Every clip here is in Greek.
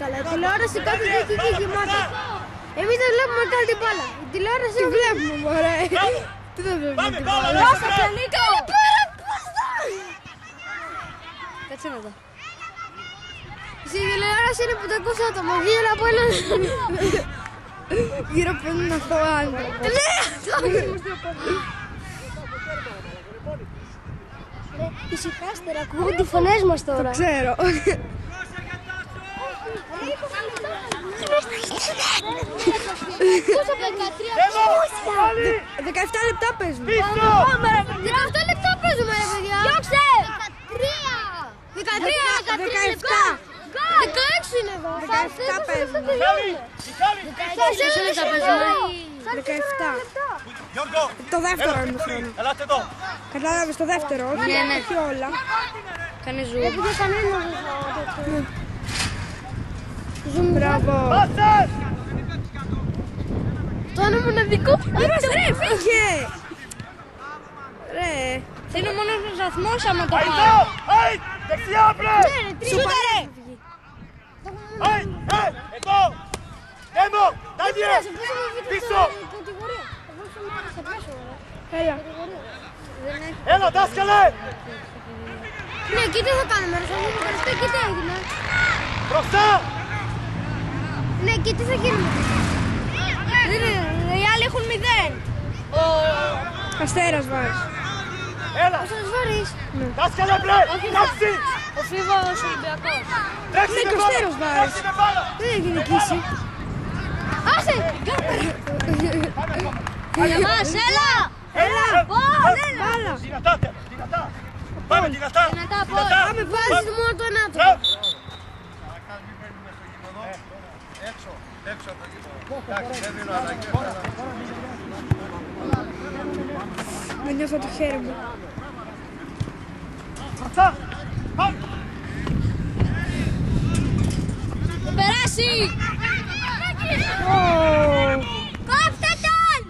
καλά. Η τηλεόραση κάθε εκεί γεμάτα. Εμείς δεν βλέπουμε καν την μπάλα. Η τηλεόραση δεν βλέπουμε, μωρέ. Τι δεν βλέπουμε την μπάλα. Ρώσα, Νίκο! Κάτσε να δω. Στην τηλεόραση είναι 500 άτομα. Γύρω από έναν. Γύρω από έναν αυτό άνθρωπο. Ναι, αυτό ησυχάστε, ακούγονται οι φωνές μας τώρα. Το ξέρω. Πόσα 17 λεπτά παίζουμε. 17 λεπτά παίζουμε, ρε παιδιά. Διώξε! 13 16 είναι εδώ. 17 παίζουμε. 17. Το δεύτερο είναι χρόνο. Κατάλαβες το δεύτερο, όχι όλα. Κάνε ζουμ. Ζουμ, μπράβο. Το είναι μοναδικό. Ρε, φύγε. Ρε. Είναι μόνο ένας βαθμός άμα το πάρει. Σούπαρε. Εδώ. Δέμο. Δάνιε. Πίσω. Έλα. Έλα, δάσκαλε. Ναι, και τι θα κάνουμε, ρε, θα μου ευχαριστώ και τι έγινε. Μπροστά. Ναι, και τι θα γίνουμε. Οι άλλοι έχουν 0. Αστέρας βάζεις. Έλα. Θα σας βαρείς. Δάσκαλε, μπρε. Κάψει. Ο Φίβος Ολυμπιακός. Τρέξει Ναι, με και ο μπάλα. Αστέρας βάζεις. Τρέξει με μπάλα. Δεν έχει νικήσει. Άσε! Για μας, έλα! Έλα. Μπάλα. Δυνατά, δυνατά. Πάμε δυνατά. Δυνατά, πάμε, βάζεις μόνο το ένα του. Έξω από εκεί. Εντάξει, δεν δίνω ανάγκη. Δεν νιώθω το χέρι μου. Αυτά. Πάμε. Θα περάσει! Κόψτε τον!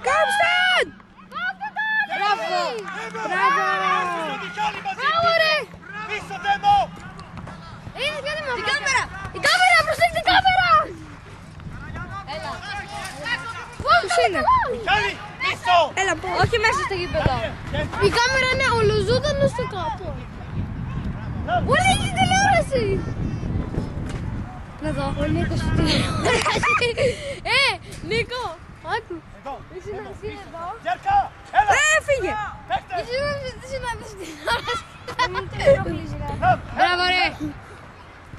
Κόψτε τον! Μπράβο! Μπράβο! Μπράβο, ρε! Πίσω, Δέμο. Είναι πιο έτοιμα. Την κάμερα! Η κάμερα! Προσέξτε την κάμερα! Έλα! Πώς είναι? Μιχάλη, πίσω. Έλα, πώς. Όχι μέσα στο γήπεδο. Η κάμερα είναι ολοζώντανο στο κάπου. Όλοι έχει τηλεόραση! Να δω, ο Νίκος στη τηλεόραση. Νίκο! Άκου! Εσύ να εσύ εδώ. Γιάρκα, έλα. Φύγε. Παίχτε. Εσύ να ζητήσει να δεις τηλεόραση. Μπράβο, ρε!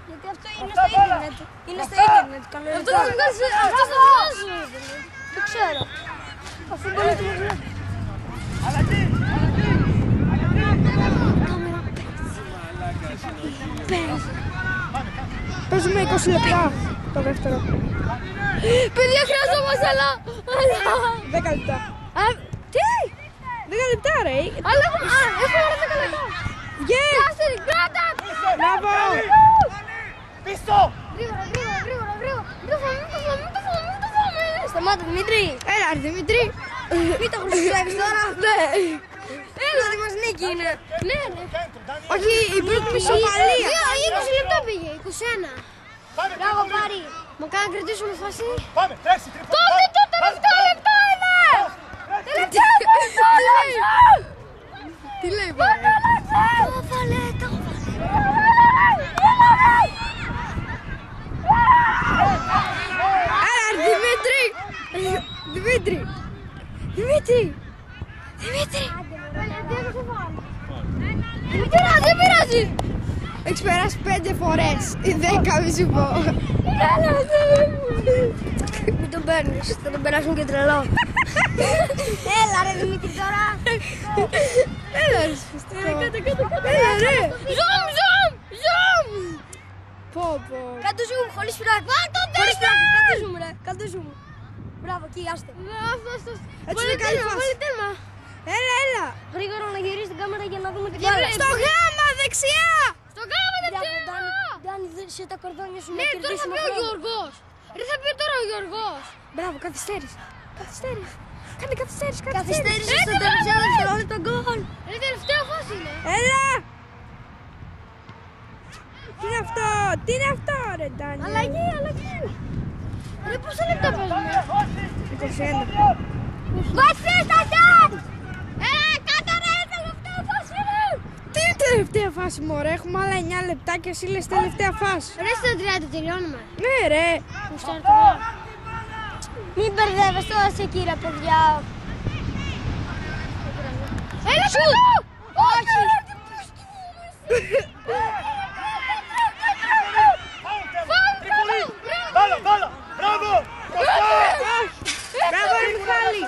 Γιατί αυτό είναι στο ίντερνετ. Είναι στο ίντερνετ. Αυτό θα βγάζει στο ίντερνετ. Το ξέρω. Αφού μπορεί να το βγάζει. Αλλαγή. Παίζουμε 20 λεπτά το δεύτερο. Παιδιά, χρειάζομαστε άλλα. 10 λεπτά. Τι! 10 λεπτά, ρε. Αλλά έχουμε άλλα 10 λεπτά. Yeah! Κάστερη, κράτα! Μπράβο! Πίσω. Γρήγορα. Μην το φάμε. Σταμάτα, Δημήτρη. Έλα, ρε, Δημήτρη. Μην το χρησιμοποιήσεις τώρα. Ναι. Έλα, δεν μας νίκη είναι. Ναι, ναι. Όχι, η πρώτη ισοπαλία. 20 λεπτά πήγε, 21. Πάμε, Μπράβο, τρίπολη. Πάρη. Μου κάνει να κρατήσουμε φάση. Πάμε, τρέξει, τρίπολη. Τότε το τελευταίο λεπτό είναι! Τελευταίο λεπτό! Τι λέει, Πάρη? Το βάλε. Έλα, ρε, Δημήτρη. Δεν πειράζει. Έχεις περάσει 5 φορές. Οι 10 μη σου πω. Μην τον παίρνεις, θα τον περάσουν και τρελό. Έλα ρε Δημήτρη τώρα. Έλα, ρε, σφιστικό. Έλα ρε. Ζουμ. Πω. Κάτω zoom, χωρίς φράκ. Χωρίς φράκ, κάτω zoom ρε. Κάτω zoom. Μπράβο, εκεί, άστε. Έτσι είναι καλή φάση. Τέρμα. Έλα. Γρήγορα να γυρίσει την κάμερα για να δούμε την μπάλα. Στο γάμα, δεξιά. Στο γάμα δεξιά. Ντάνι, σε τα κορδόνια σου. Ναι, τώρα θα πει ο Γιώργος. Ρε, θα πει τώρα ο Γιώργος. Μπράβο, καθυστέρησε. Κάνε καθυστέρηση. Καθυστέρησε στο τελευταίο δευτερόλεπτο γκολ. Ρε, τελευταία φάση είναι. Έλα. Τι είναι αυτό, ρε Ντάνιελ. Αλλαγή. Ρε πόσα λεπτά παίζουμε? 21. Βάσε τα Ταν! Κάτω ρε, τελευταία φάση ρε! Τι τελευταία φάση μωρέ, έχουμε άλλα 9 λεπτά και εσύ λες τελευταία φάση. Ρε στο 30 τελειώνουμε. Ναι ρε. Μην μπερδεύεστε τώρα σε κύριε παιδιά. Έλα σου! Όχι! Μπάλα! Μπράβο! Μπράβο ρε Μιχάλη.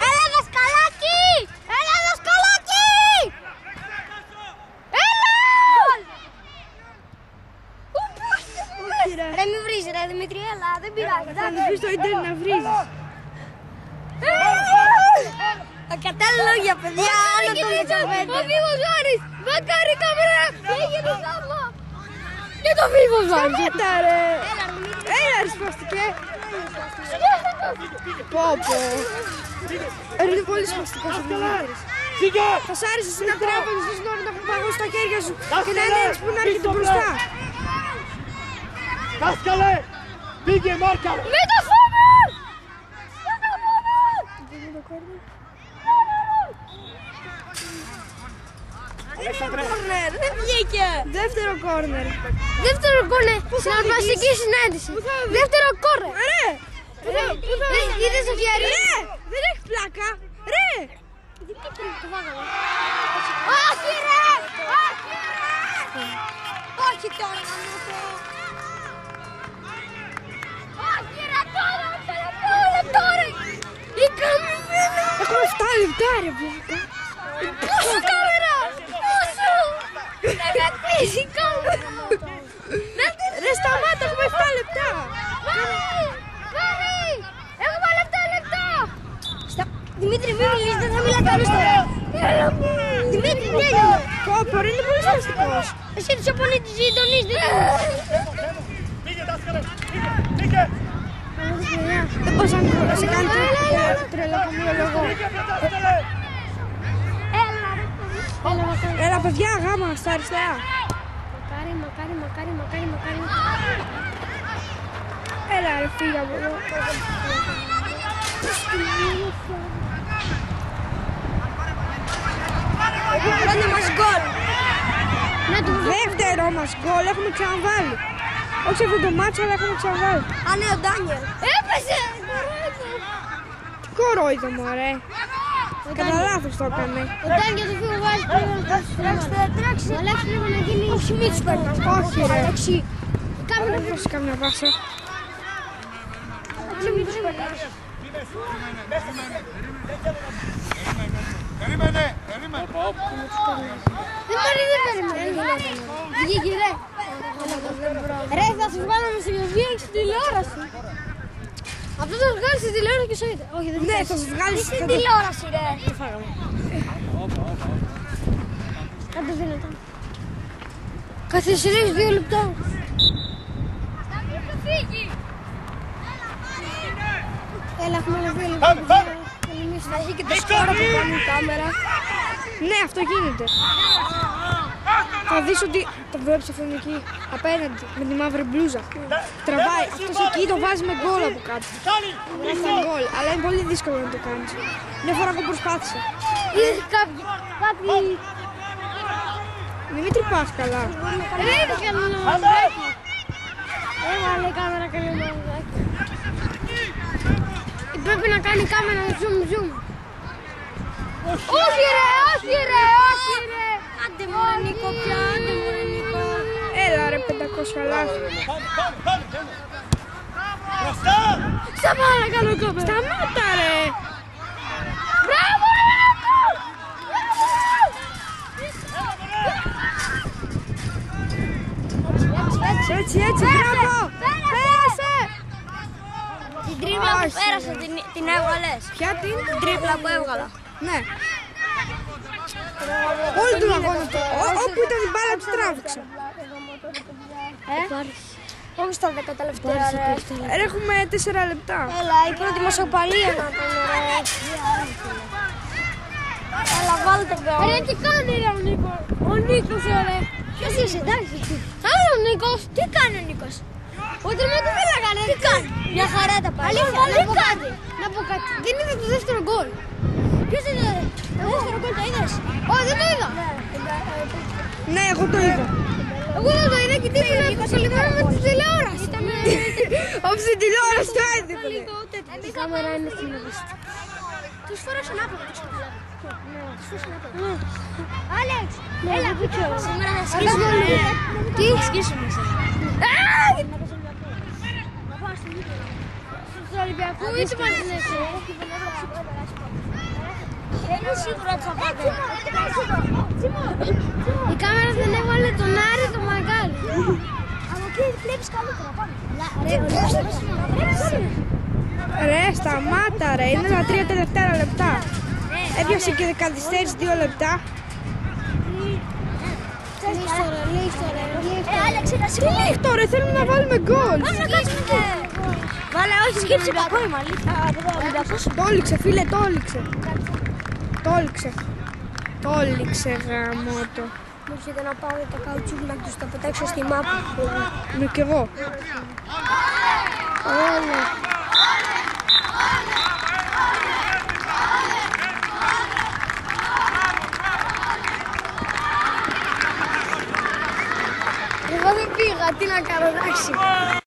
Έλα δασκαλάκι! Έλα! Ρε μη βρίζει ρε Δημήτρη, έλα, δεν πειράζει. Θα του πεις στο ίντερνετ να βρίζεις. Κατάλληλο για παιδιά, άλλο το Λιτσαβέντε. Ο Φίβος Ζάρης, μακάρι κάμερα, έγινε θαύμα. Και το Φίβος Ζάρης. Σταμάτα ρε. Έλα ρε σπαστικέ. Πω. Είναι πολύ σπαστικός ο Δημήτρης. Φύγε! Θα σ' άρεσε στην τράπεζα στο σύνορο να έχουν παγώσει τα χέρια σου και να είναι έτσι που να έρχεται μπροστά. Δάσκαλε! Πήγε μάρκα! Με το Φίβος! Αλέξανδρε! Κόρνερ, δεν βγήκε. Δεύτερο κόρνερ. Δεύτερο κόρνερ, συναρπαστική συνέντευξη. Δεύτερο κόρνερ. Ρε. Είδες το χέρι. Ρε. Δεν έχει πλάκα. Ρε. Όχι ρε! Όχι τώρα να μου το... Όχι ρε τώρα! Τελευταίο λεπτό ρε! Η κάμερα! Έχουμε 7 λεπτά ρε βλάκα. Πόσο κάμερα! Πόσο! Δεν με πείσει η κάμερα! Ρε σταμάτα, έχουμε 7 λεπτά. Βάρη! Έχουμε 7 λεπτά! Δημήτρη, μην μιλήσεις, δεν θα μιλάει καλώς τώρα. Δημήτρη, τέλειω. Πω, είναι πολύ σπαστικός. Εσύ πιο πολύ τη συντονείς, δεν είναι. Πήγε δάσκαλε! Πήγε! Δεν μπορείς να σε κάνει τρελό λόγο. Πήγε δάσκαλε! Έλα παιδιά, γάμα στα αριστερά. Μακάρι. Έλα ρε φύγα από εδώ. Πρώτο μας γκολ. Δεύτερο μας γκολ, έχουμε ξαναβάλει. Όχι αυτό το μάτσο, αλλά έχουμε ξαναβάλει. Α, ναι, ο Ντάνιελ. Έπεσε! Τι κορόιδο μωρέ. Κατά λάθος το έκανε. Ο Ντάνιελ το φύγω βάζει τρέξει. Ο Αλέξης πρέπει να γίνει... Όχι, μη τους παίρνει. Όχι ρε. Αλέξη. Κάμερα πώς κάμια πάσα. Όχι, μη τους παίρνει. Περίμενε! Δεν περίμενε. Βγήκε ρε. Ρε, θα σου βγάλουμε στη βιβλία και στην τηλεόραση. Αυτό θα βγάλει στη τηλεόραση και σου είδε. Όχι, δεν Ναι, θα σου βγάλει στην τηλεόραση ρε. Το φάγαμε. Κάντε δυνατά. Καθυστερείς 2 λεπτά. Έλα, έχουμε ένα 2 λεπτά. Πάμε! Θα έχει και το σκόρο που κάνει η κάμερα. Ναι, αυτό γίνεται. Θα δεις ότι το βλέπεις αυτόν εκεί απέναντι με τη μαύρη μπλούζα. Τραβάει. Αυτός εκεί το βάζει με γκολ από κάτω. Έχει γκολ, αλλά είναι πολύ δύσκολο να το κάνεις. Μια φορά που προσπάθησα. Είδες κάποιοι... Δημήτρη πας καλά. Ρε, είδες κανένα μαγαζάκι. Έβαλε η κάμερα κανένα μαγαζάκι. Πρέπει να κάνει κάμερα zoom. Όχι ρε! Άντε μωρέ Νίκο πια, Έλα ρε 500 λάθη. Πάμε! Μπροστά! Στα παρακαλώ κάμερα. Σταμάτα ρε. Μπράβο ρε Νίκο! Έτσι, μπράβο. Πέρασε. Την τρίπλα που πέρασα την έβγαλες. Ποια την? Την τρίπλα που έβγαλα. Ναι. Όλη τον αγώνα του. Όπου ήταν η μπάλα του τράβηξε. Όχι στα 10 τελευταία ρε. Έχουμε 4 λεπτά. Έλα, η πρώτη μας οπαλία να ήταν ρε. Έλα, βάλτε γκολ. Ρε, τι κάνει ρε ο Νίκος. Ο Νίκος, ρε. Ποιος είσαι, εντάξει. Άρα ο Νίκος. Τι κάνει ο Νίκος? Ο τερματοφύλακα, ρε. Τι κάνει? Μια χαρά τα πάει. Αλήθεια, να πω κάτι. Δεν είδα το δεύτερο γκολ. Ποιος είναι? Το δεύτερο γκολ το είδες? Όχι, δεν το είδα. Ναι, εγώ το είδα. Εγώ δεν το είδα και τι είδα κολλημένο με τη τηλεόραση. Όπως την τηλεόραση το έδειχνε. Η κάμερα είναι στην ευαίσθητη. Τους φοράς ανάποδα, τους καταλάβω. Τους φοράς ανάποδα. Άλεξ, έλα, σήμερα θα σκίσουμε. Τι? Θα σκίσουμε σήμερα. Να πάω στο γήπεδο. Στο Ολυμπιακό ή του Παναθηναϊκού? Είναι σίγουρο ότι θα πάτε. Η κάμερα δεν έβαλε τον Άρη το Μαγκάλι. Από εκεί βλέπεις καλύτερα, πάμε. Ρε, ο Νίκος θα πέσει. Ρε, σταμάτα ρε, είναι τα 3 τελευταία λεπτά. Έπιασε και καθυστέρηση 2 λεπτά. Λίχτω ρε. Άλεξ, ένα Τι λίχτω ρε, θέλουμε να βάλουμε γκολ. Πάμε να κάτσουμε. Βάλε, όχι, σκέψε κακό είμαι, αλήθεια. Τόλιξε φίλε, τόλιξε. Τόλιξε γαμώτο. Μου έρχεται να πάω τα καουτσούκια και τους τα πετάξω στη μάπα. Ναι κι εγώ. Όλα. Εγώ δεν πήγα, τι να κάνω, εντάξει.